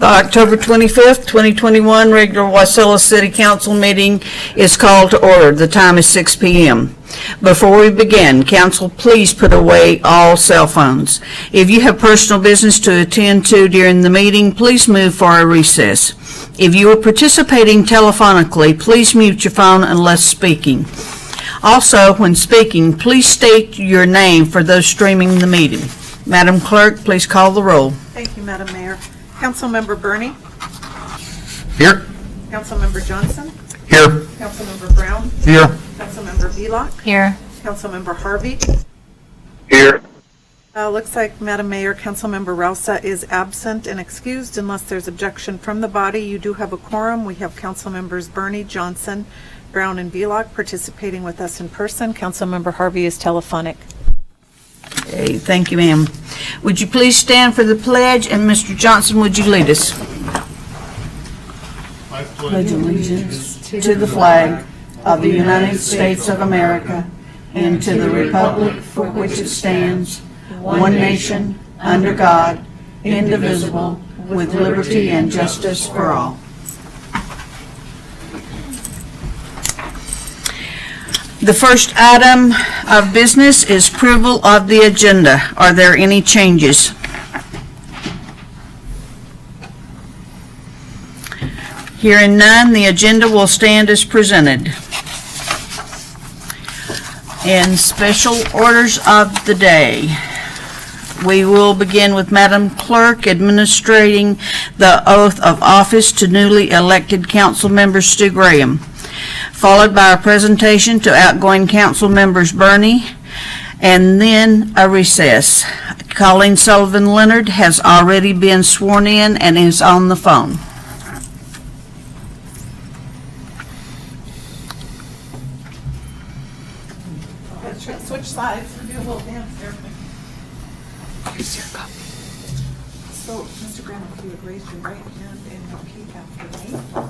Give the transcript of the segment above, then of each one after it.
The October 25th, 2021 regular Wasilla City Council meeting is called to order. The time is 6 p.m. Before we begin, council, please put away all cell phones. If you have personal business to attend to during the meeting, please move for a recess. If you are participating telephonically, please mute your phone unless speaking. Also, when speaking, please state your name for those streaming the meeting. Madam Clerk, please call the roll. Thank you, Madam Mayor. Councilmember Burney. Here. Councilmember Johnson. Here. Councilmember Brown. Here. Councilmember Velock. Here. Councilmember Harvey. Here. Looks like, Madam Mayor, Councilmember Rousa is absent and excused unless there's objection from the body. You do have a quorum. We have Councilmembers Burney, Johnson, Brown, and Velock participating with us in person. Councilmember Harvey is telephonic. Okay, thank you, ma'am. Would you please stand for the pledge, and Mr. Johnson, would you lead us? I pledge allegiance to the flag of the United States of America and to the republic for which it stands, one nation, under God, indivisible, with liberty and justice for all. The first item of business is approval of the agenda. Are there any changes? Hearing none, the agenda will stand as presented. And special orders of the day. We will begin with Madam Clerk administering the oath of office to newly elected council member Stu Graham, followed by a presentation to outgoing council members Burney, and then a recess. Colleen Sullivan-Leonard has already been sworn in and is on the phone. Switch sides. Do a little dance there. So, Mr. Graham, if you would raise your right hand and repeat after me.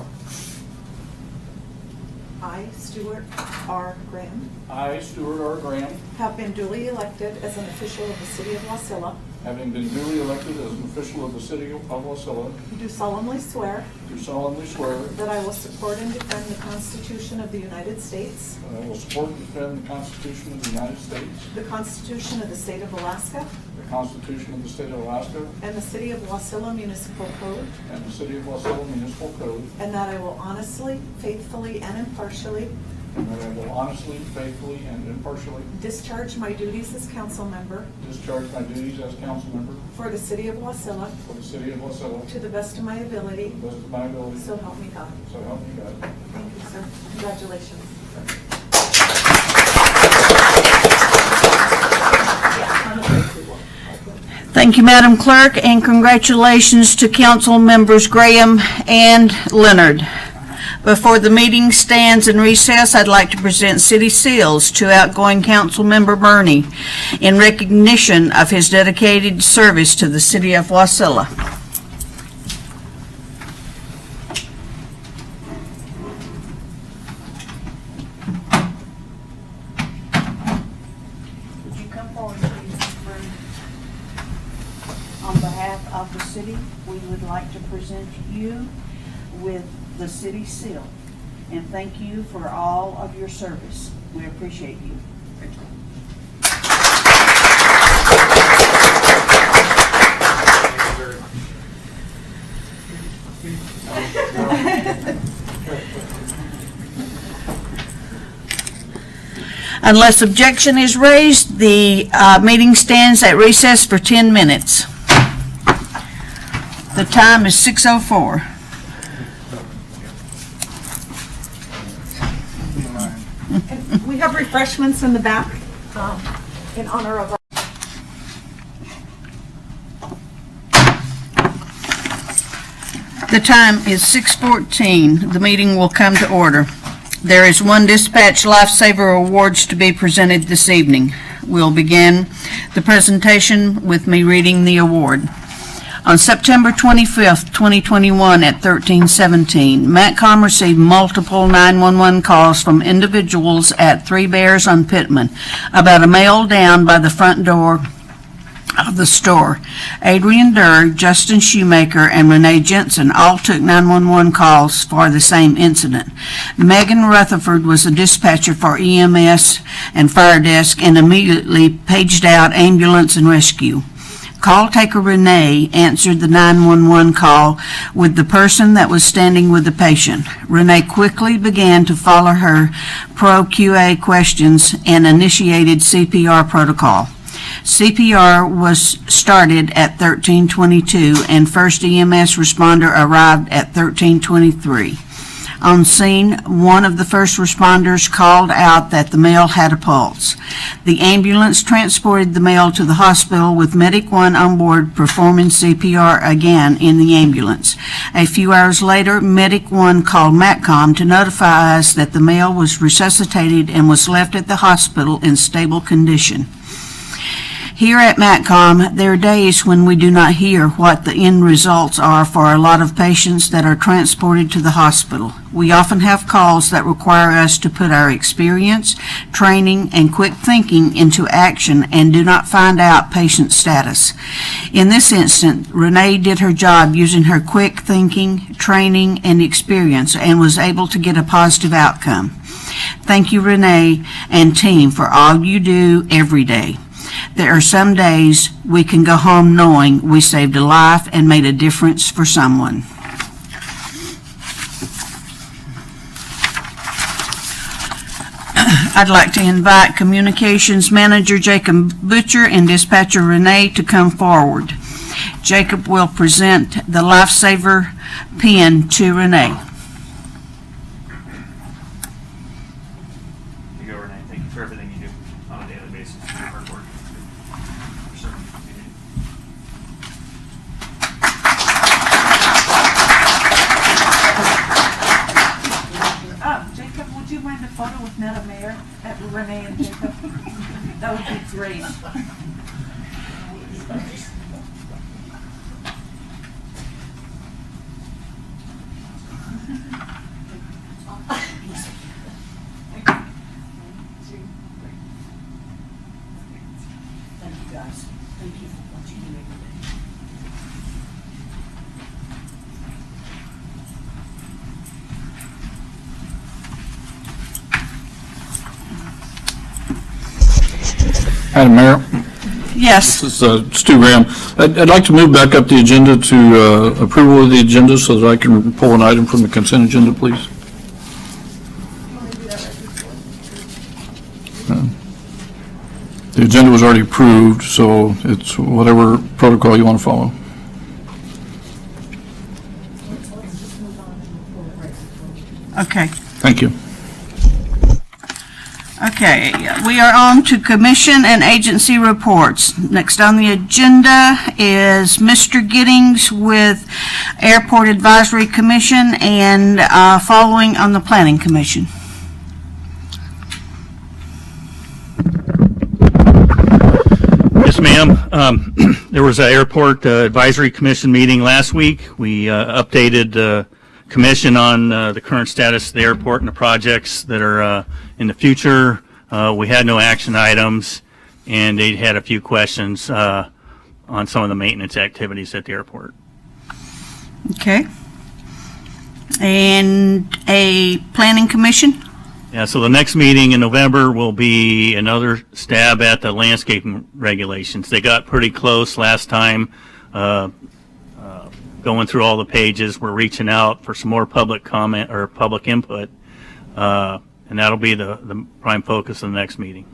I, Stuart R. Graham, I, Stuart R. Graham, have been duly elected as an official of the City of Wasilla, having been duly elected as an official of the City of Wasilla, do solemnly swear do solemnly swear that I will support and defend the Constitution of the United States, that I will support and defend the Constitution of the United States, the Constitution of the State of Alaska, the Constitution of the State of Alaska, and the City of Wasilla Municipal Code, and the City of Wasilla Municipal Code, and that I will honestly, faithfully, and impartially and that I will honestly, faithfully, and impartially discharge my duties as council member discharge my duties as council member for the City of Wasilla for the City of Wasilla to the best of my ability, to the best of my ability, so help me God. so help me God. Thank you, sir. Congratulations. Thank you, Madam Clerk, and congratulations to council members Graham and Leonard. Before the meeting stands in recess, I'd like to present city seals to outgoing council member Burney in recognition of his dedicated service to the City of Wasilla. Would you come forward, please, Mr. Burney? On behalf of the city, we would like to present you with the city seal and thank you for all of your service. We appreciate you. Unless objection is raised, the meeting stands at recess for 10 minutes. The time is 6:04. And we have refreshments in the back in honor of our The time is 6:14. The meeting will come to order. There is one dispatch LifeSaver awards to be presented this evening. We'll begin the presentation with me reading the award. On September 25th, 2021 at 1317, MATCOM received multiple 911 calls from individuals at Three Bears on Pittman about a male down by the front door of the store. Adrian Durr, Justin Shoemaker, and Renee Jensen all took 911 calls for the same incident. Megan Rutherford was the dispatcher for EMS and fire desk and immediately paged out ambulance and rescue. Call taker Renee answered the 911 call with the person that was standing with the patient. Renee quickly began to follow her pro-QA questions and initiated CPR protocol. CPR was started at 13:22 and first EMS responder arrived at 13:23. On scene, one of the first responders called out that the male had a pulse. The ambulance transported the male to the hospital with Medic 1 on board performing CPR again in the ambulance. A few hours later, Medic 1 called MATCOM to notify us that the male was resuscitated and was left at the hospital in stable condition. Here at MATCOM, there are days when we do not hear what the end results are for a lot of patients that are transported to the hospital. We often have calls that require us to put our experience, training, and quick thinking into action and do not find out patient status. In this instance, Renee did her job using her quick thinking, training, and experience and was able to get a positive outcome. Thank you, Renee and team, for all you do every day. There are some days we can go home knowing we saved a life and made a difference for someone. I'd like to invite Communications Manager Jacob Butcher and Dispatcher Renee to come forward. Jacob will present the LifeSaver pin to Renee. Here you go, Renee. Thank you for everything you do on a daily basis. Your hard work. For serving the community. Jacob, would you mind a photo with Madam Mayor, Renee and Jacob? That would be great. Thank you, guys. Thank you for what you do every day. Madam Mayor, Yes. this is Stu Graham. I'd like to move back up the agenda to approval of the agenda so that I can pull an item from the consent agenda, please. The agenda was already approved, so it's whatever protocol you want to follow. Okay. Thank you. Okay, we are on to commission and agency reports. Next on the agenda is Mr. Giddings with Airport Advisory Commission and following on the Planning Commission. Yes, ma'am. There was an Airport Advisory Commission meeting last week. We updated the commission on the current status of the airport and the projects that are in the future. We had no action items, and they had a few questions on some of the maintenance activities at the airport. Okay. And a Planning Commission? Yeah, so the next meeting in November will be another stab at the landscaping regulations. They got pretty close last time, going through all the pages. We're reaching out for some more public comment or public input, and that'll be the prime focus of the next meeting.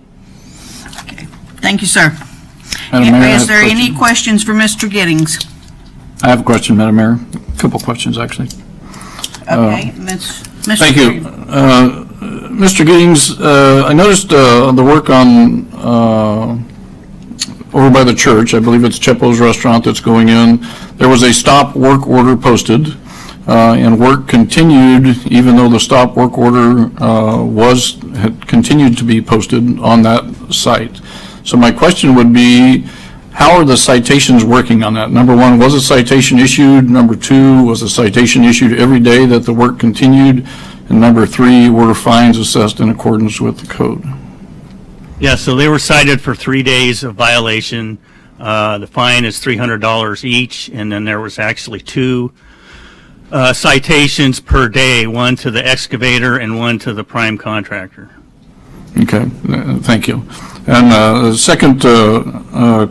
Okay. Thank you, sir. Madam Mayor, I have Is there a any question. questions for Mr. Giddings? I have a question, Madam Mayor. A couple questions, actually. Okay, Mr. Thank you. Freeman. Mr. Giddings, I noticed the work on, over by the church, I believe it's Chepo's Restaurant that's going in. There was a stop work order posted, and work continued even though the stop work order had continued to be posted on that site. So my question would be, how are the citations working on that? Number one, was a citation issued? Number two, was a citation issued every day that the work continued? And number three, were fines assessed in accordance with the code? Yeah, so they were cited for 3 days of violation. The fine is $300 each, and then there was actually two citations per day, one to the excavator and one to the prime contractor. Okay, thank you. And the second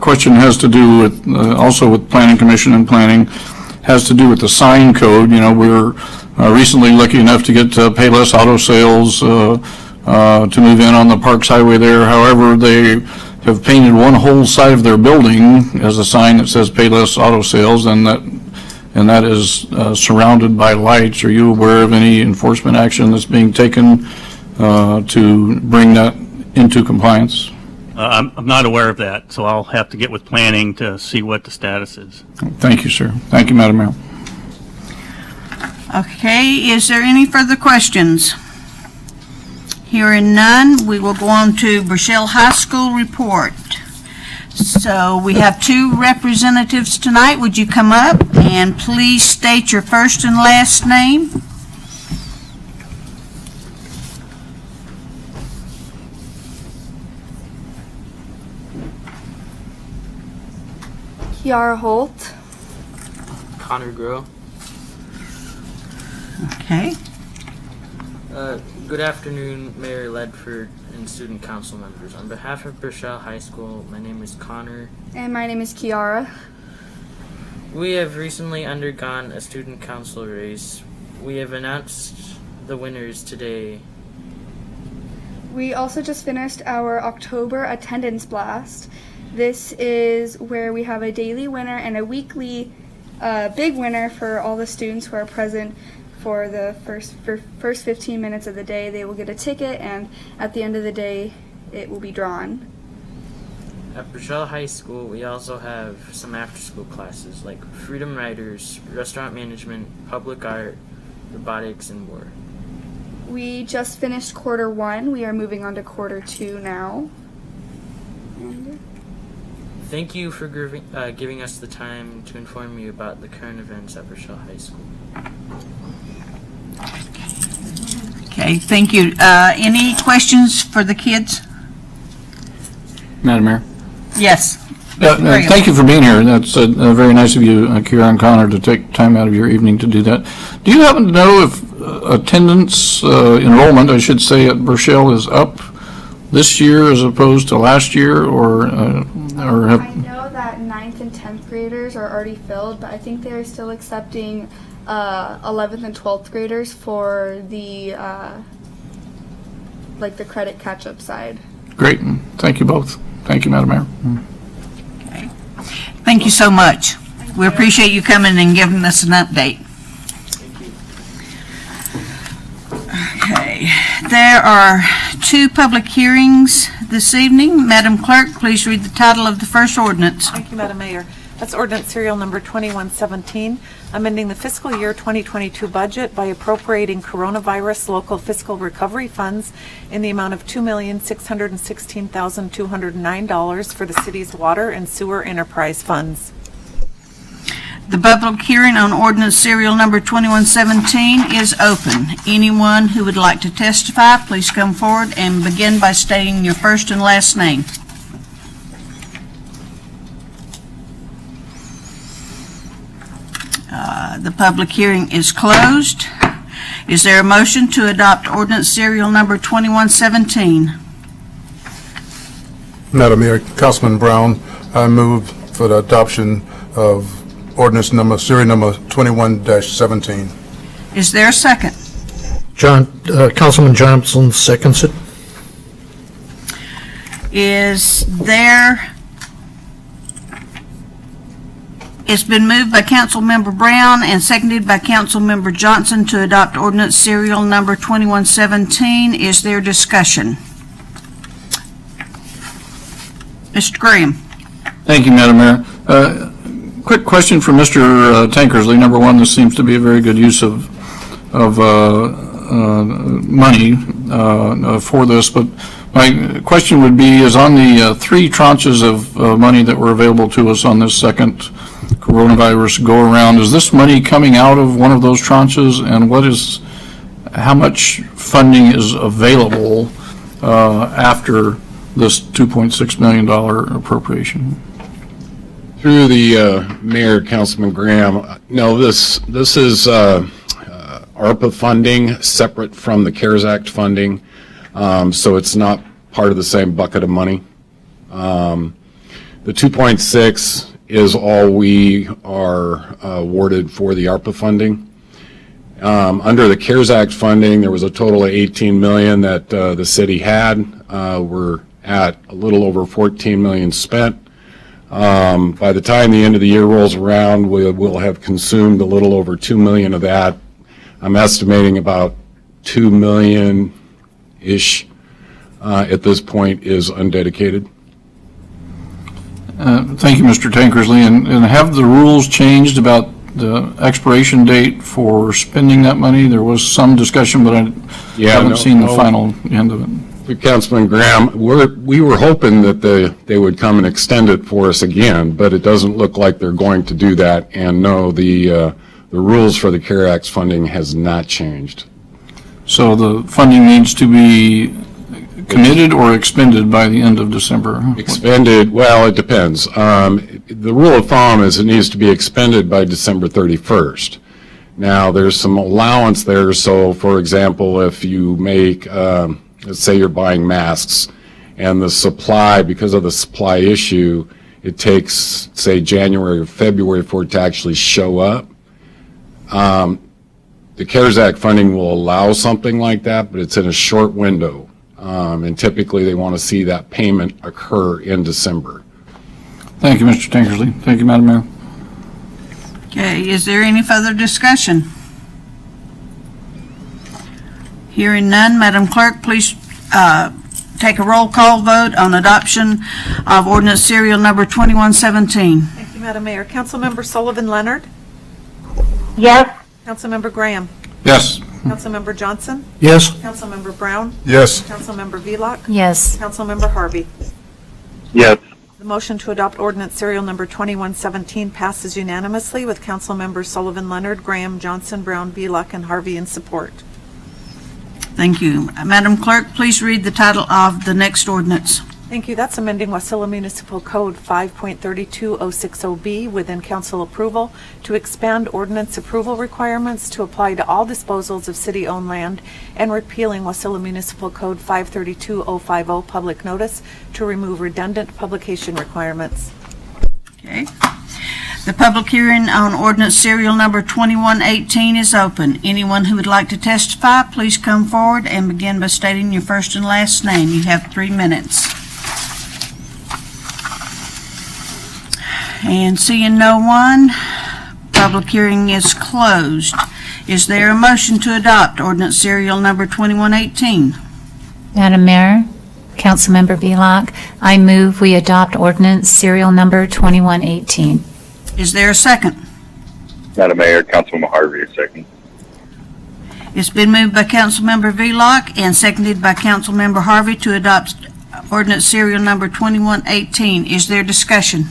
question has to do with, also with Planning Commission and planning, has to do with the sign code. You know, we're recently lucky enough to get Payless Auto Sales to move in on the Parks Highway there. However, they have painted one whole side of their building as a sign that says Payless Auto Sales, and that is surrounded by lights. Are you aware of any enforcement action that's being taken to bring that into compliance? I'm not aware of that, so I'll have to get with planning to see what the status is. Thank you, sir. Thank you, Madam Mayor. Okay, is there any further questions? Hearing none, we will go on to Brachelle High School report. So we have two representatives tonight. Would you come up and please state your first and last name? Kiara Holt. Connor Grow. Okay. Good afternoon, Mayor Ledford and student council members. On behalf of Burchell High School, my name is Connor. And my name is Kiara. We have recently undergone a student council race. We have announced the winners today. We also just finished our October attendance blast. This is where we have a daily winner and a weekly big winner for all the students who are present for the first 15 minutes of the day. They will get a ticket, and at the end of the day, it will be drawn. At Brachelle High School, we also have some after-school classes like Freedom Riders, Restaurant Management, Public Art, Robotics, and more. We just finished quarter 1. We are moving on to quarter 2 now. Thank you for giving us the time to inform you about the current events at Brachelle High School. Okay, thank you. Any questions for the kids? Madam Mayor. Yes. Thank you for being here. That's very nice of you, Kira and Connor, to take time out of your evening to do that. Do you happen to know if attendance, enrollment, I should say, at Burchell is up this year as opposed to last year, or have... I know that 9th and 10th graders are already filled, but I think they are still accepting 11th and 12th graders for the like the credit catch-up side. Great. Thank you both. Thank you, Madam Mayor. Okay. Thank you so much. We appreciate you coming and giving us an update. Okay. There are two public hearings this evening. Madam Clerk, please read the title of the first ordinance. Thank you, Madam Mayor. That's ordinance serial number 2117, amending the fiscal year 2022 budget by appropriating coronavirus local fiscal recovery funds in the amount of $2,616,209 for the city's water and sewer enterprise funds. The public hearing on ordinance serial number 2117 is open. Anyone who would like to testify, please come forward and begin by stating your first and last name. The public hearing is closed. Is there a motion to adopt ordinance serial number 2117? Madam Mayor, Councilman Brown, I move for the adoption of ordinance number, serial number 21-17. Is there a second? Councilman Johnson seconds it. It's been moved by Councilmember Brown and seconded by Councilmember Johnson to adopt ordinance serial number 2117. Is there discussion? Mr. Graham. Thank you, Madam Mayor. Quick question for Mr. Tankersley. Number one, this seems to be a very good use of money for this, but my question would be, is on the three tranches of money that were available to us on this second coronavirus go-around, is this money coming out of one of those tranches, and how much funding is available after this $2.6 million appropriation? Through the Mayor, Councilman Graham, no, this is ARPA funding separate from the CARES Act funding, so it's not part of the same bucket of money. The 2.6 is all we are awarded for the ARPA funding. Under the CARES Act funding, there was a total of 18 million that the city had. We're at a little over 14 million spent. By the time the end of the year rolls around, we will have consumed a little over 2 million of that. I'm estimating about 2 million-ish at this point is undedicated. Thank you, Mr. Tankersley. And have the rules changed about the expiration date for spending that money? There was some discussion, but I haven't seen the final end of it. Councilman Graham, we were hoping that they would come and extend it for us again, but it doesn't look like they're going to do that. And no, the rules for the CARES Act funding has not changed. So the funding needs to be committed or expended by the end of December? Expended, well, it depends. The rule of thumb is it needs to be expended by December 31st. Now, there's some allowance there. So, for example, if you make, let's say you're buying masks, and the supply, because of the supply issue, it takes, say, January or February for it to actually show up. The CARES Act funding will allow something like that, but it's in a short window. And typically they want to see that payment occur in December. Thank you, Mr. Tankersley. Thank you, Madam Mayor. Okay, is there any further discussion? Hearing none, Madam Clerk, please take a roll call vote on adoption of ordinance serial number 2117. Thank you, Madam Mayor. Councilmember Sullivan-Leonard? Yes. Councilmember Graham? Yes. Councilmember Johnson? Yes. Councilmember Brown? Yes. Councilmember Velock? Yes. Councilmember Harvey? Yes. The motion to adopt ordinance serial number 2117 passes unanimously with Councilmembers Sullivan-Leonard, Graham, Johnson, Brown, Velock, and Harvey in support. Thank you. Madam Clerk, please read the title of the next ordinance. Thank you. That's amending Wasilla Municipal Code 5.32060B within council approval to expand ordinance approval requirements to apply to all disposals of city-owned land and repealing Wasilla Municipal Code 532.050 public notice to remove redundant publication requirements. Okay. The public hearing on ordinance serial number 2118 is open. Anyone who would like to testify, please come forward and begin by stating your first and last name. You have 3 minutes. And seeing no one, public hearing is closed. Is there a motion to adopt ordinance serial number 2118? Madam Mayor, Councilmember Velock, I move we adopt ordinance serial number 2118. Is there a second? Madam Mayor, Councilwoman Harvey, second. It's been moved by Councilmember Velock and seconded by Councilmember Harvey to adopt ordinance serial number 2118. Is there discussion?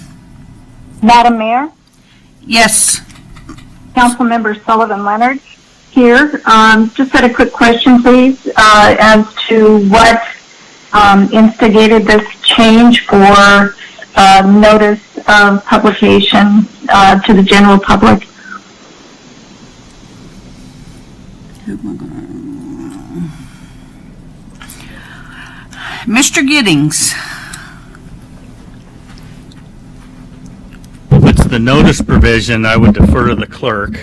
Madam Mayor, Yes. Councilmember Sullivan-Leonard here. Just had a quick question, please, as to what instigated this change for notice of publication to the general public. Mr. Giddings. If it's the notice provision, I would defer to the clerk.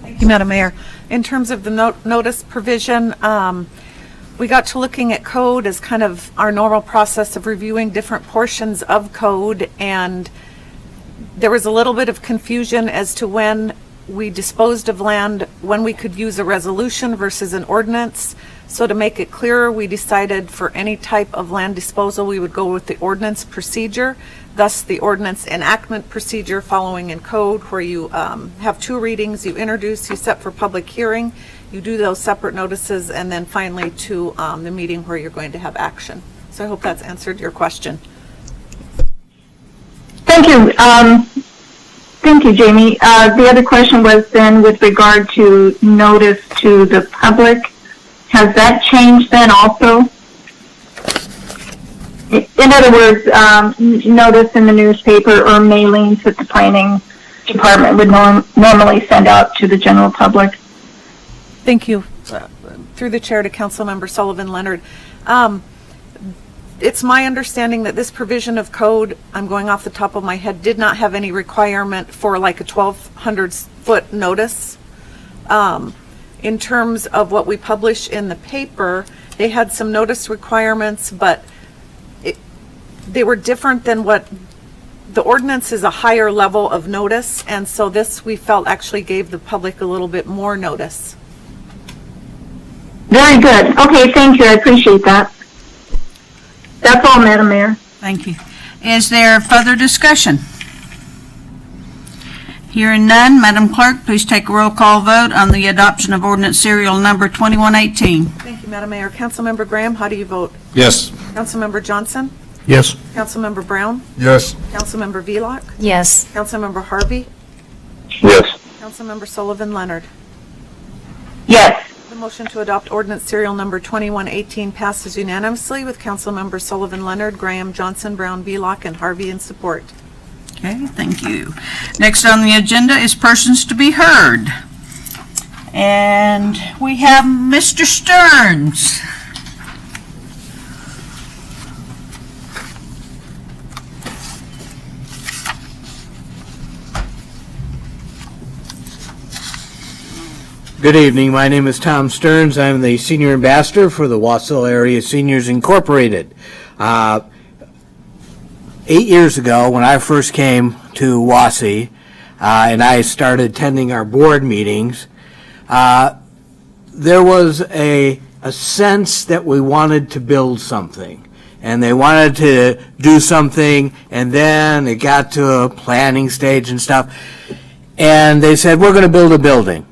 Thank you, Madam Mayor. In terms of the notice provision, we got to looking at code as kind of our normal process of reviewing different portions of code, and there was a little bit of confusion as to when we disposed of land, when we could use a resolution versus an ordinance. So to make it clearer, we decided for any type of land disposal, we would go with the ordinance procedure, thus the ordinance enactment procedure following in code, where you have 2 readings, you introduce, you set for public hearing, you do those separate notices, and then finally to the meeting where you're going to have action. So I hope that's answered your question. Thank you. Thank you, Jamie. The other question was then with regard to notice to the public. Has that changed then also? in other words, notice in the newspaper or mailings that the planning department would normally send out to the general public. Thank you. Through the chair to Councilmember Sullivan-Leonard. It's my understanding that this provision of code, I'm going off the top of my head, did not have any requirement for like a 1,200-foot notice. In terms of what we publish in the paper, they had some notice requirements, but they were different than what the ordinance is. A higher level of notice, and so this we felt actually gave the public a little bit more notice. Very good. Okay, thank you. I appreciate that. That's all, Madam Mayor. Thank you. Is there further discussion? Hearing none, Madam Clerk, please take a roll call vote on the adoption of ordinance serial number 2118. Thank you, Madam Mayor. Councilmember Graham, how do you vote? Yes. Councilmember Johnson? Yes. Councilmember Brown? Yes. Councilmember Vlock? Yes. Councilmember Harvey? Yes. Councilmember Sullivan-Leonard? Yes. The motion to adopt ordinance serial number 2118 passes unanimously with Councilmember Sullivan-Leonard, Graham, Johnson, Brown, Vlock, and Harvey in support. Okay, thank you. Next on the agenda is persons to be heard. And we have Mr. Stearns. Good evening. My name is Tom Stearns. I'm the Senior Ambassador for the Wasilla Area Seniors Incorporated. 8 years ago, when I first came to WASI and I started attending our board meetings, there was a sense that we wanted to build something. And they wanted to do something, and then it got to a planning stage and stuff. And they said, we're going to build a building.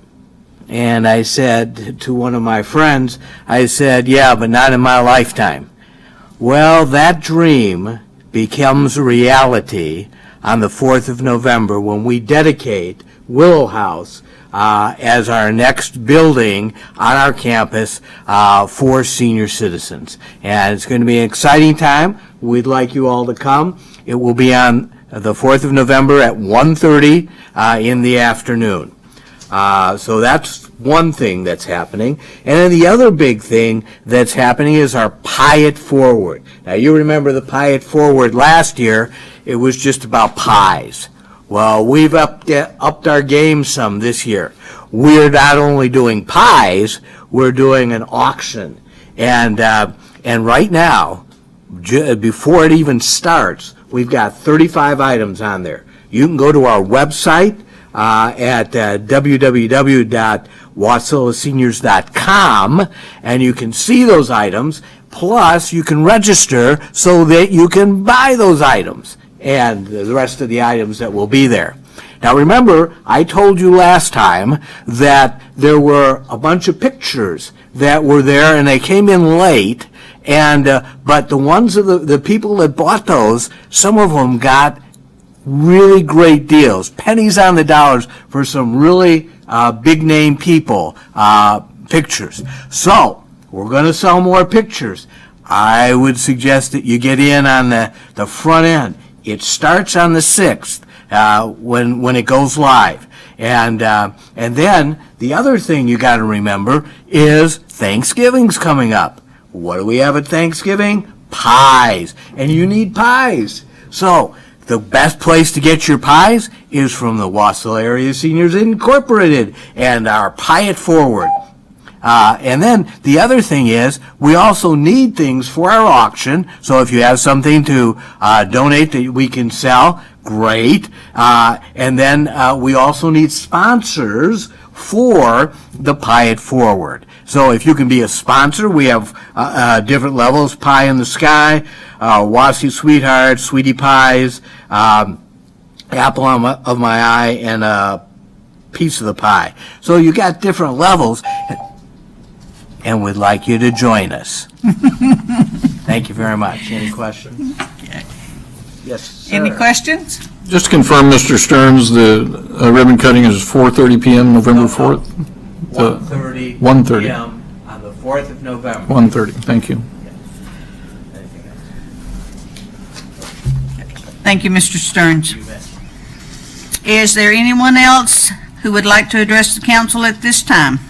And I said to one of my friends, I said, yeah, but not in my lifetime. Well, that dream becomes reality on the 4th of November when we dedicate Willow House as our next building on our campus for senior citizens. And it's going to be an exciting time. We'd like you all to come. It will be on the 4th of November at 1:30 in the afternoon. So that's one thing that's happening. And then the other big thing that's happening is our Pie It Forward. Now, you remember the Pie It Forward last year. It was just about pies. Well, we've upped our game some this year. We're not only doing pies, we're doing an auction. And right now, before it even starts, we've got 35 items on there. You can go to our website at www.wasillaceniors.com, and you can see those items. Plus, you can register so that you can buy those items and the rest of the items that will be there. Now, remember, I told you last time that there were a bunch of pictures that were there, and they came in late. And but the ones of the people that bought those, some of them got really great deals, pennies on the dollars for some really big name people, pictures. So we're going to sell more pictures. I would suggest that you get in on the front end. It starts on the 6th when it goes live. And then the other thing you got to remember is Thanksgiving's coming up. What do we have at Thanksgiving? Pies. And you need pies. So the best place to get your pies is from the Wasilla Area Seniors Incorporated and our Pie It Forward. And then the other thing is we also need things for our auction. So if you have something to donate that we can sell, great. And then we also need sponsors for the Pie It Forward. So if you can be a sponsor, we have different levels: Pie in the Sky, Wasi Sweetheart, Sweetie Pies, Apple of My Eye, and a Piece of the Pie. So you got different levels, and we'd like you to join us. Thank you very much. Any questions? Yes, sir. Any questions? Just to confirm, Mr. Stearns, the ribbon cutting is 4:30 p.m. November 4th? 1:30 1:30 p.m. on the 4th of November. 1:30, thank you. Thank you, Mr. Stearns. Is there anyone else who would like to address the council at this time?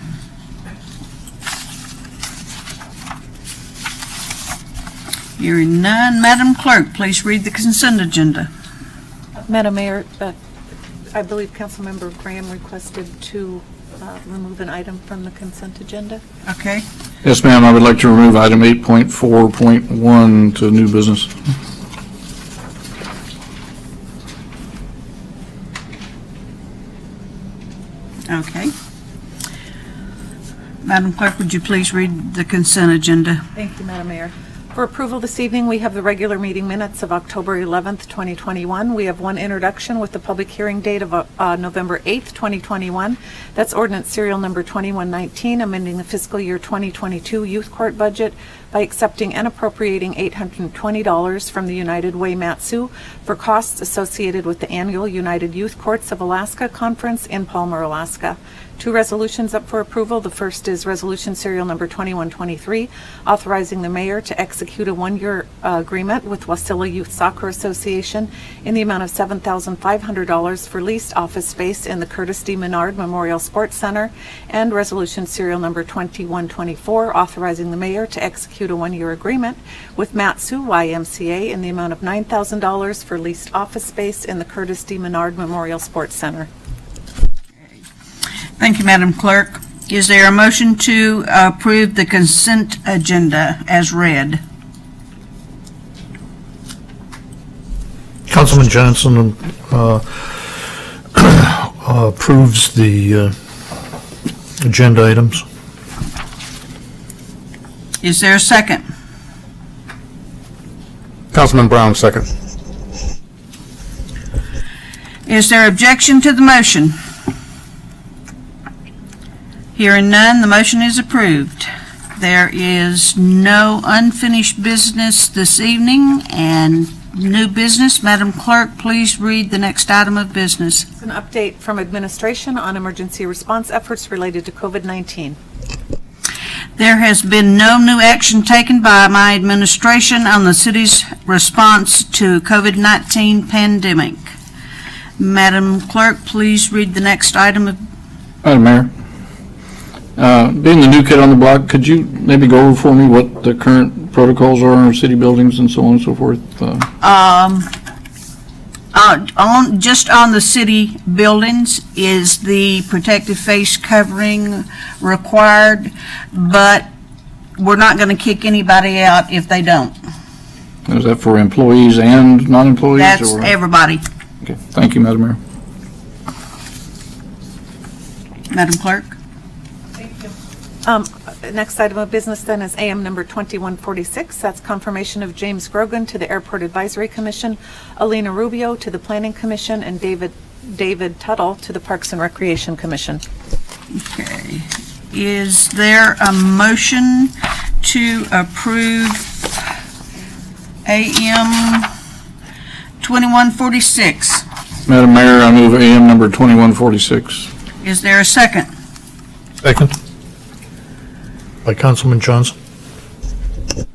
Hearing none, Madam Clerk, please read the consent agenda. Madam Mayor, I believe Councilmember Graham requested to remove an item from the consent agenda. Okay. Yes, ma'am, I would like to remove item 8.4.1 to new business. Okay. Madam Clerk, would you please read the consent agenda? Thank you, Madam Mayor. For approval this evening, we have the regular meeting minutes of October 11th, 2021. We have one introduction with the public hearing date of November 8th, 2021. That's ordinance serial number 2119, amending the fiscal year 2022 youth court budget by accepting and appropriating $820 from the United Way Mat-Su for costs associated with the annual United Youth Courts of Alaska Conference in Palmer, Alaska. Two resolutions up for approval. The first is resolution serial number 2123, authorizing the mayor to execute a one-year agreement with Wasilla Youth Soccer Association in the amount of $7,500 for leased office space in the Curtis D. Menard Memorial Sports Center, and resolution serial number 2124, authorizing the mayor to execute a one-year agreement with Mat-Su YMCA in the amount of $9,000 for leased office space in the Curtis D. Menard Memorial Sports Center. Thank you, Madam Clerk. Is there a motion to approve the consent agenda as read? Councilman Johnson approves the agenda items. Is there a second? Councilman Brown, second. Is there objection to the motion? Hearing none, the motion is approved. There is no unfinished business this evening and new business. Madam Clerk, please read the next item of business. It's an update from administration on emergency response efforts related to COVID-19. There has been no new action taken by my administration on the city's response to COVID-19 pandemic. Madam Clerk, please read the next item of... Madam Mayor, being the new kid on the block, could you maybe go over for me what the current protocols are in our city buildings and so on and so forth? Just on the city buildings is the protective face covering required, but we're not going to kick anybody out if they don't. Is that for employees and non-employees? That's or? everybody. Okay, thank you, Madam Mayor. Madam Clerk? Next item of business then is AM number 2146. That's confirmation of James Grogan to the Airport Advisory Commission, Alina Rubio to the Planning Commission, and David Tuttle to the Parks and Recreation Commission. Okay. Is there a motion to approve AM 2146? Madam Mayor, I move AM number 2146. Is there a second? Second. By Councilman Johnson.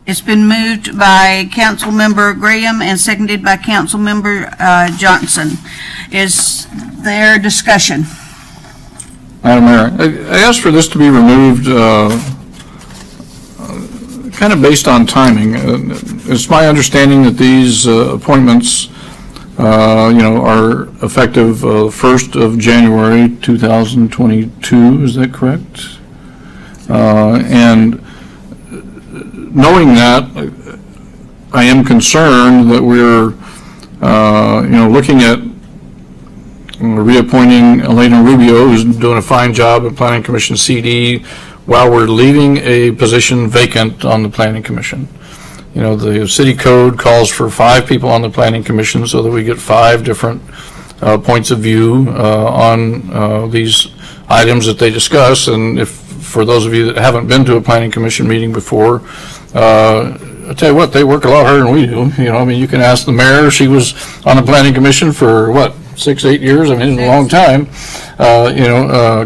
It's been moved by Councilmember Graham and seconded by Councilmember Johnson. Is there discussion? Madam Mayor, I asked for this to be removed kind of based on timing. It's my understanding that these appointments are effective 1st of January 2022. Is that correct? And knowing that, I am concerned that we're, looking at reappointing Elena Rubio, who's doing a fine job at Planning Commission CD, while we're leaving a position vacant on the Planning Commission. You know, the city code calls for 5 people on the Planning Commission so that we get 5 different points of view on these items that they discuss. And if, for those of you that haven't been to a Planning Commission meeting before, I'll tell you what, they work a lot harder than we do. You know, I mean, you can ask the mayor. She was on the Planning Commission for, 6-8 years? I mean, it's a long time.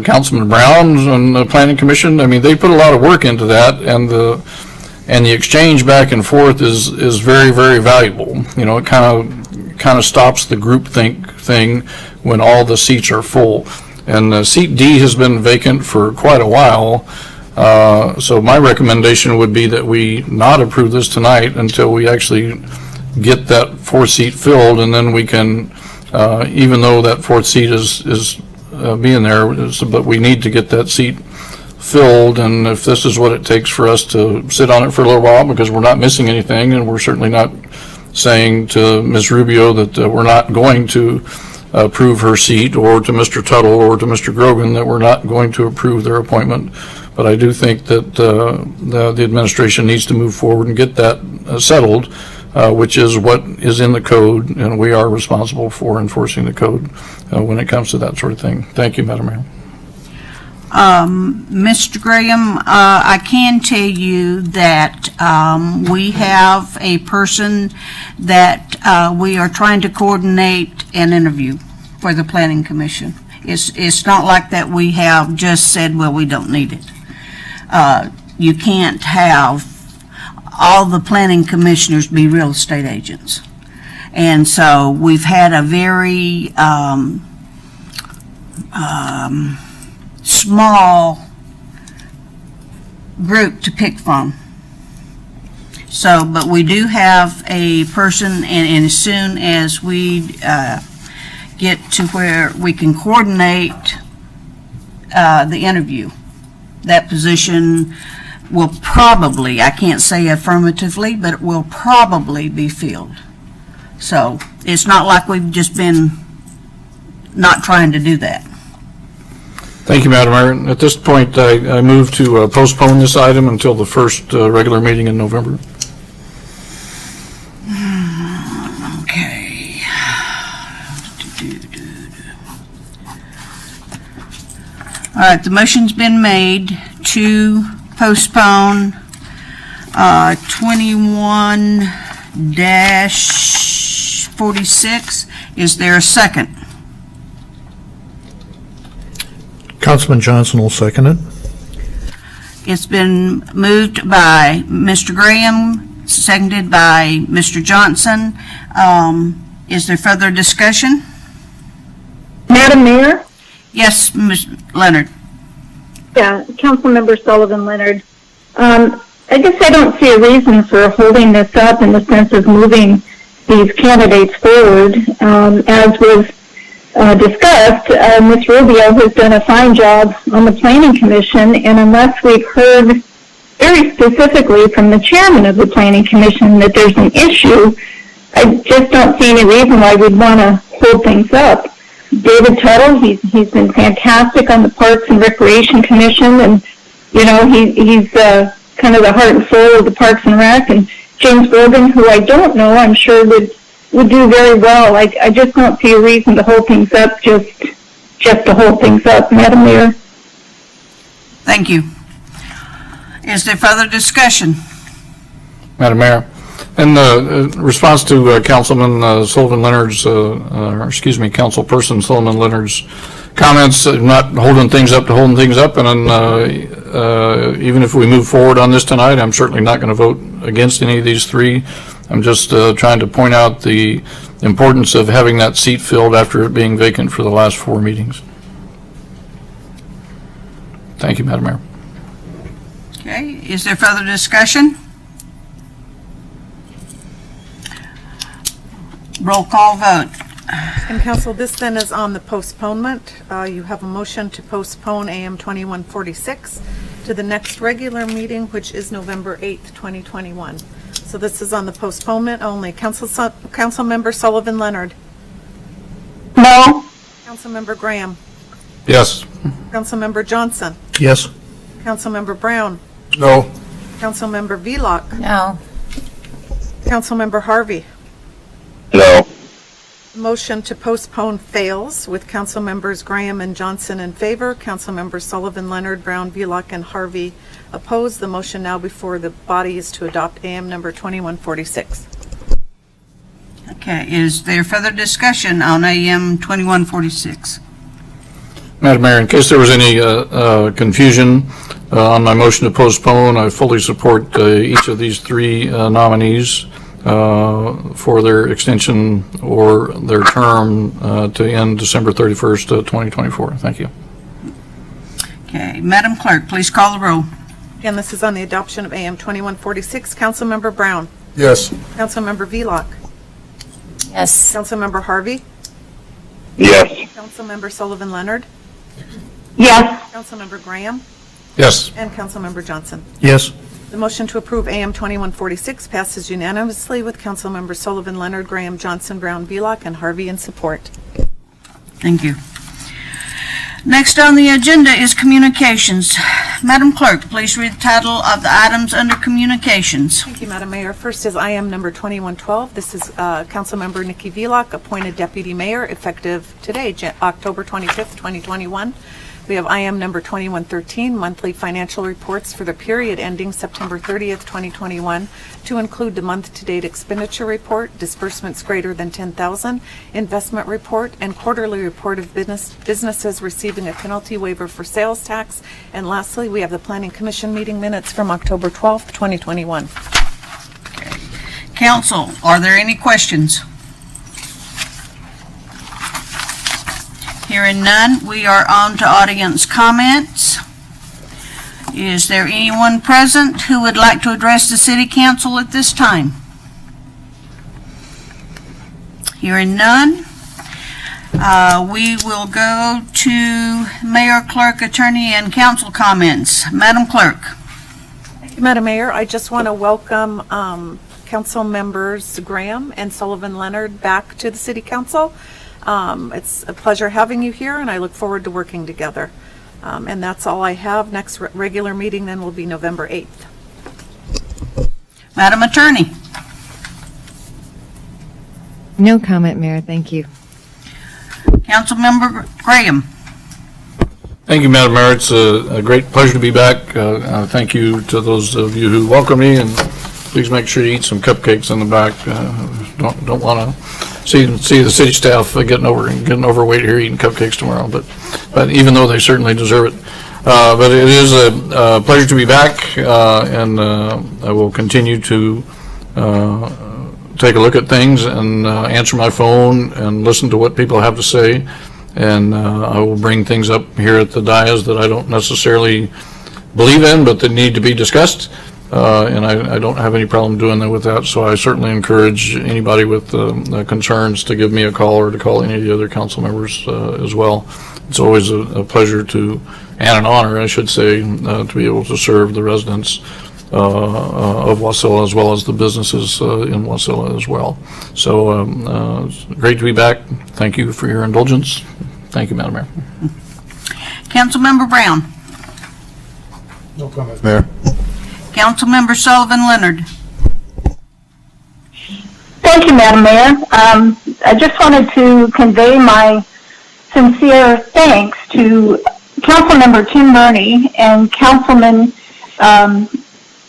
Councilman Brown's on the Planning Commission. I mean, they put a lot of work into that, and the exchange back and forth is very, very valuable. You know, it kind of kind of stops the groupthink thing when all the seats are full. And seat D has been vacant for quite a while. So my recommendation would be that we not approve this tonight until we actually get that fourth seat filled, and then we can, even though that fourth seat is being there, but we need to get that seat filled, and if this is what it takes for us to sit on it for a little while, because we're not missing anything, and we're certainly not saying to Ms. Rubio that we're not going to approve her seat, or to Mr. Tuttle or to Mr. Grogan that we're not going to approve their appointment. But I do think that the administration needs to move forward and get that settled, which is what is in the code, and we are responsible for enforcing the code when it comes to that sort of thing. Thank you, Madam Mayor. Mr. Graham, I can tell you that we have a person that we are trying to coordinate an interview for the Planning Commission. It's not like that we have just said, well, we don't need it. You can't have all the planning commissioners be real estate agents. And so we've had a very small group to pick from. So, but we do have a person, and as soon as we get to where we can coordinate the interview, that position will probably, I can't say affirmatively, but it will probably be filled. So it's not like we've just been not trying to do that. Thank you, Madam Mayor. At this point, I move to postpone this item until the first regular meeting in November. Okay. All right, the motion's been made to postpone 21-46. Is there a second? Councilman Johnson will second it. It's been moved by Mr. Graham, seconded by Mr. Johnson. Is there further discussion? Madam Mayor? Yes, Ms. Leonard. Yeah, Councilmember Sullivan-Leonard. I guess I don't see a reason for holding this up in the sense of moving these candidates forward. As was discussed, Ms. Rubio has done a fine job on the Planning Commission, and unless we've heard very specifically from the chairman of the Planning Commission that there's an issue, I just don't see any reason why we'd want to hold things up. David Tuttle, he's been fantastic on the Parks and Recreation Commission, and you know he's kind of the heart and soul of the Parks and Rec. And James Grogan, who I don't know, I'm sure would do very well. I just don't see a reason to hold things up just to hold things up, Madam Mayor. Thank you. Is there further discussion? Madam Mayor, in response to Councilman Sullivan-Leonard's, Councilperson Sullivan-Leonard's comments, not holding things up to holding things up, and then even if we move forward on this tonight, I'm certainly not going to vote against any of these three. I'm just trying to point out the importance of having that seat filled after it being vacant for the last 4 meetings. Thank you, Madam Mayor. Okay, is there further discussion? Roll call vote. And Council, this then is on the postponement. You have a motion to postpone AM 2146 to the next regular meeting, which is November 8th, 2021. So this is on the postponement only. Councilmember Sullivan-Leonard. No. Councilmember Graham. Yes. Councilmember Johnson. Yes. Councilmember Brown. No. Councilmember Vlock. No. Councilmember Harvey. No. Motion to postpone fails with Council Members Graham and Johnson in favor. Council Members Sullivan, Leonard, Brown, Vlock, and Harvey opposed. The motion now before the body is to adopt AM number 2146. Okay, is there further discussion on AM 2146? Madam Mayor, in case there was any confusion on my motion to postpone, I fully support each of these 3 nominees. for their extension or their term to end December 31st, 2024. Thank you. Okay, Madam Clerk, please call the roll. Again, this is on the adoption of AM 2146. Councilmember Brown. Yes. Councilmember Velock. Yes. Councilmember Harvey. Yes. Councilmember Sullivan-Leonard. Yes. Councilmember Graham. Yes. And Councilmember Johnson. Yes. The motion to approve AM 2146 passes unanimously with Councilmembers Sullivan-Leonard, Graham, Johnson, Brown, Velock, and Harvey in support. Thank you. Next on the agenda is communications. Madam Clerk, please read the title of the items under communications. Thank you, Madam Mayor. First is IM number 2112. This is Councilmember Nikki Velock, appointed Deputy Mayor, effective today, October 25th, 2021. We have IM number 2113, monthly financial reports for the period ending September 30th, 2021, to include the month-to-date expenditure report, disbursements greater than $10,000, investment report, and quarterly report of businesses receiving a penalty waiver for sales tax. And lastly, we have the Planning Commission meeting minutes from October 12th, 2021. Council, are there any questions? Hearing none, we are on to audience comments. Is there anyone present who would like to address the City Council at this time? Hearing none, we will go to Mayor, Clerk, Attorney, and Council comments. Madam Clerk. Thank you, Madam Mayor. I just want to welcome Council members Graham and Sullivan-Leonard back to the City Council. It's a pleasure having you here, and I look forward to working together. And that's all I have. Next regular meeting then will be November 8th. Madam Attorney. No comment, Mayor. Thank you. Councilmember Graham. Thank you, Madam Mayor. It's a great pleasure to be back. Thank you to those of you who welcome me, and please make sure you eat some cupcakes in the back. Don't want to see the city staff getting overweight here eating cupcakes tomorrow, but even though they certainly deserve it. But it is a pleasure to be back, and I will continue to take a look at things and answer my phone and listen to what people have to say, and I will bring things up here at the dais that I don't necessarily believe in, but that need to be discussed. And I don't have any problem doing that with that, so I certainly encourage anybody with concerns to give me a call or to call any of the other council members as well. It's always a pleasure and an honor, I should say, to be able to serve the residents of Wasilla as well as the businesses in Wasilla as well. So it's great to be back. Thank you for your indulgence. Thank you, Madam Mayor. Councilmember Brown. No comments, Mayor. Councilmember Sullivan-Leonard. Thank you, Madam Mayor. I just wanted to convey my sincere thanks to Councilmember Tim Murney and Councilman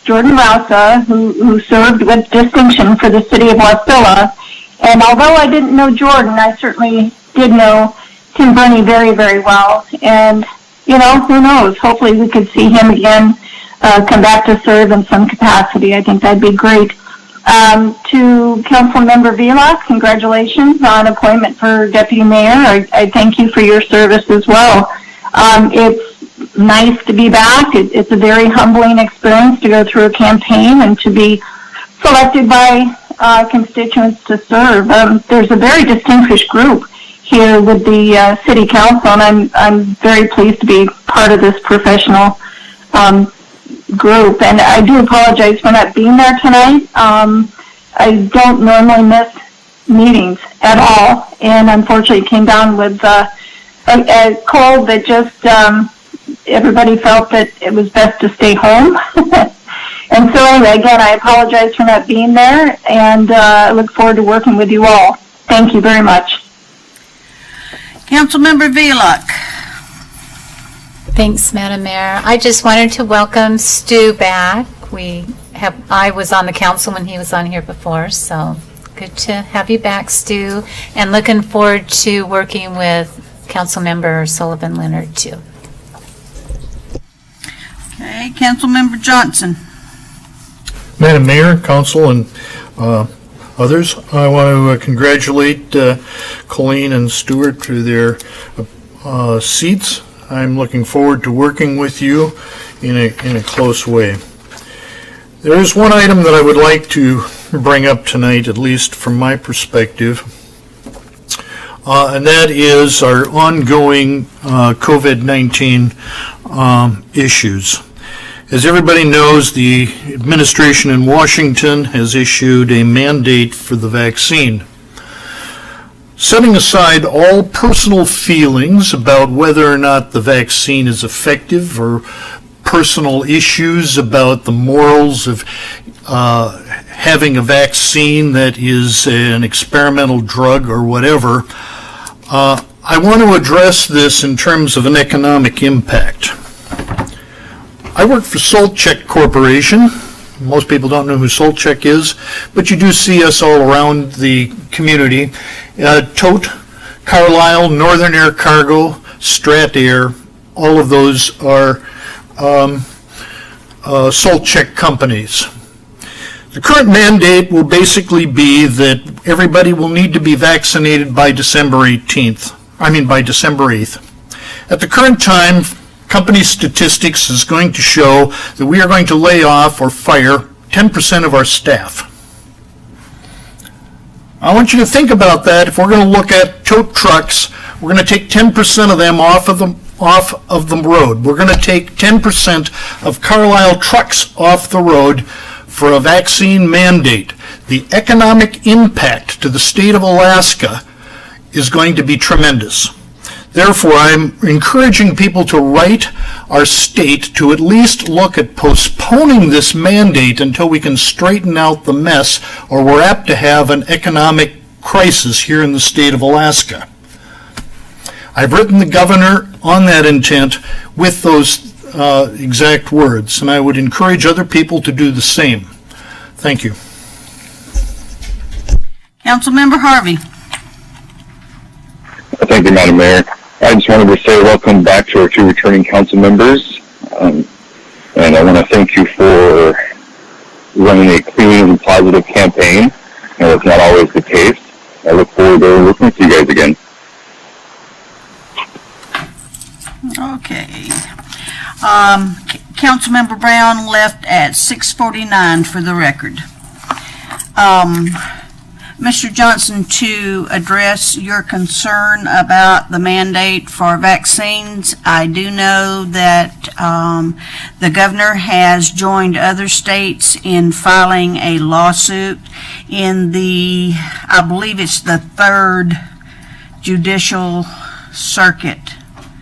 Jordan Rausa, who served with distinction for the city of Wasilla. And although I didn't know Jordan, I certainly did know Tim Murney very, very well. And, you know, who knows? Hopefully we could see him again come back to serve in some capacity. I think that'd be great. To Councilmember Velock, congratulations on appointment for Deputy Mayor. I thank you for your service as well. It's nice to be back. It's a very humbling experience to go through a campaign and to be selected by constituents to serve. There's a very distinguished group here with the City Council, and I'm very pleased to be part of this professional group, and I do apologize for not being there tonight. I don't normally miss meetings at all, and unfortunately came down with a cold that just everybody felt that it was best to stay home. And so anyway, again, I apologize for not being there, and I look forward to working with you all. Thank you very much. Councilmember Velock. Thanks, Madam Mayor. I just wanted to welcome Stu back. I was on the council when he was on here before, so good to have you back, Stu, and looking forward to working with Councilmember Sullivan-Leonard too. Okay, Councilmember Johnson. Madam Mayor, Council, and others. I want to congratulate Colleen and Stuart to their seats. I'm looking forward to working with you in a close way. There is one item that I would like to bring up tonight, at least from my perspective, and that is our ongoing COVID-19 issues. As everybody knows, the administration in Washington has issued a mandate for the vaccine. Setting aside all personal feelings about whether or not the vaccine is effective or personal issues about the morals of having a vaccine that is an experimental drug or whatever, I want to address this in terms of an economic impact. I work for Salt Check Corporation. Most people don't know who Salt Check is, but you do see us all around the community. Tote, Carlisle, Northern Air Cargo, Strat Air, all of those are Salt Check companies. The current mandate will basically be that everybody will need to be vaccinated by December 8th. At the current time, company statistics is going to show that we are going to lay off or fire 10% of our staff. I want you to think about that. If we're going to look at tote trucks, we're going to take 10% of them off of the road. We're going to take 10% of Carlisle trucks off the road for a vaccine mandate. The economic impact to the state of Alaska is going to be tremendous. Therefore, I'm encouraging people to write our state to at least look at postponing this mandate until we can straighten out the mess, or we're apt to have an economic crisis here in the state of Alaska. I've written the governor on that intent with those exact words, and I would encourage other people to do the same. Thank you. Councilmember Harvey. Thank you, Madam Mayor. I just wanted to say welcome back to our two returning council members. And I want to thank you for running a clean and positive campaign. And it's not always the case. I look forward to working with you guys again. Okay. Councilmember Brown left at 6:49 for the record. Mr. Johnson, to address your concern about the mandate for vaccines, I do know that the governor has joined other states in filing a lawsuit in the, I believe it's the 3rd Judicial Circuit.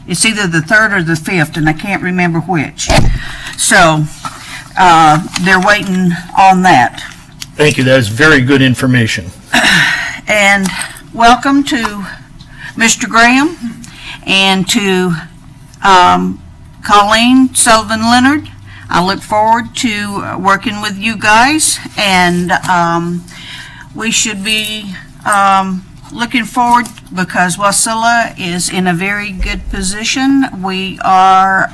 It's either the 3rd or the 5th, and I can't remember which. So they're waiting on that. Thank you. That is very good information. And welcome to Mr. Graham and to Colleen, Sullivan-Leonard. I look forward to working with you guys, and we should be looking forward because Wasilla is in a very good position. We are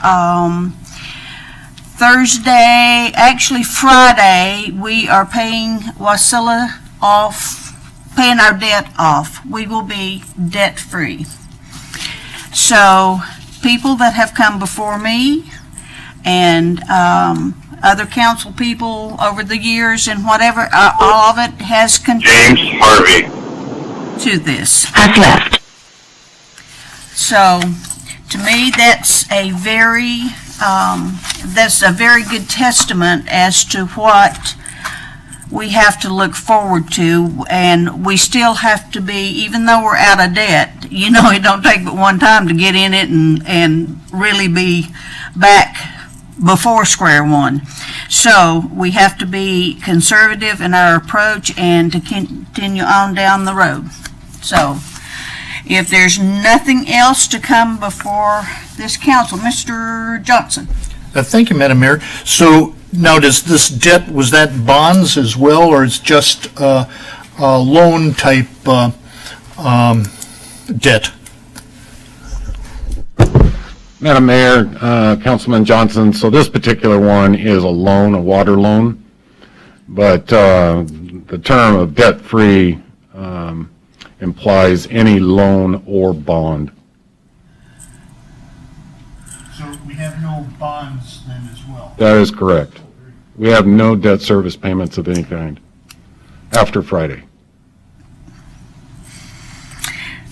Friday, we are paying Wasilla off, paying our debt off. We will be debt-free. So people that have come before me and other council people over the years and whatever, all of it has contributed James Harvey to this. Has left. So to me, that's a very good testament as to what we have to look forward to, and we still have to be, even though we're out of debt, you know, it don't take but one time to get in it and really be back before square one. So we have to be conservative in our approach and to continue on down the road. So if there's nothing else to come before this council, Mr. Johnson. Thank you, Madam Mayor. So now, does this debt, was that bonds as well, or is just loan type debt? Madam Mayor, Councilman Johnson, so this particular one is a loan, a water loan, but the term of debt-free implies any loan or bond. So we have no bonds then as well? That is correct. We have no debt service payments of any kind after Friday.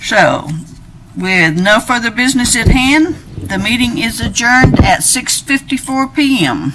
So, with no further business at hand, the meeting is adjourned at 6:54 PM.